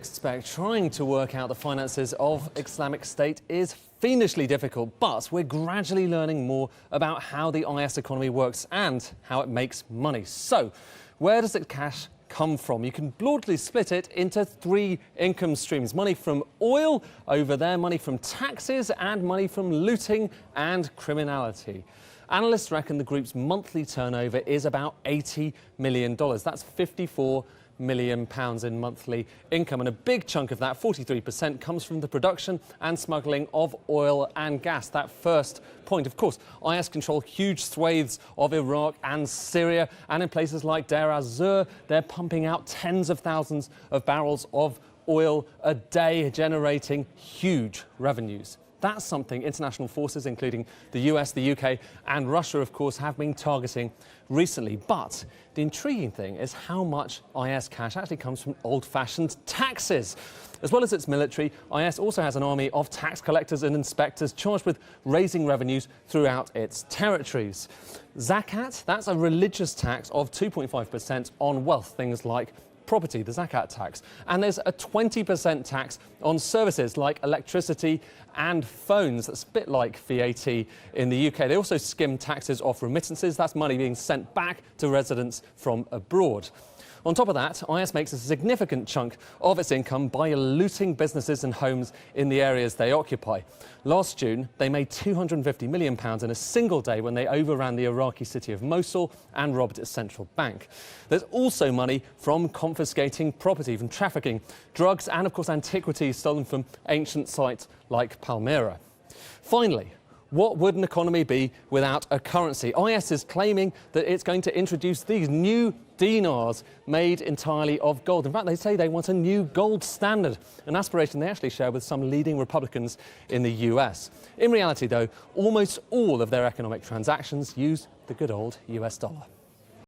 expect trying to work out the finances of Islamic State is fiendishly difficult, but we're gradually learning more about how the IS economy works and how it makes money. So, where does its cash come from? You can broadly split it into three income streams. Money from oil over there, money from taxes, and money from looting and criminality. Analysts reckon the group's monthly turnover is about $80 million. That's £54 million in monthly income, and a big chunk of that, 43%, comes from the production and smuggling of oil and gas. That first point, of course, IS control huge swathes of Iraq and Syria, and in places like Deir az-Zor, they're pumping out tens of thousands of barrels of oil a day, generating huge revenues. That's something international forces, including the US, the UK and Russia, of course, have been targeting recently. But the intriguing thing is how much IS cash actually comes from old-fashioned taxes. As well as its military, IS also has an army of tax collectors and inspectors charged with raising revenues throughout its territories. Zakat, that's a religious tax of 2.5% on wealth, things like property, the zakat tax. And there's a 20% tax on services like electricity and phones. That's a bit like VAT in the UK. They also skim taxes off remittances. That's money being sent back to residents from abroad. On top of that, IS makes a significant chunk of its income by looting businesses and homes in the areas they occupy. Last June, they made £250 million in a single day when they overran the Iraqi city of Mosul and robbed its central bank. There's also money from confiscating property, from trafficking, drugs and, of course, antiquities stolen from ancient sites like Palmyra. Finally, what would an economy be without a currency? IS is claiming that it's going to introduce these new dinars made entirely of gold. In fact, they say they want a new gold standard, an aspiration they actually share with some leading Republicans in the US. In reality, though, almost all of their economic transactions use the good old US dollar.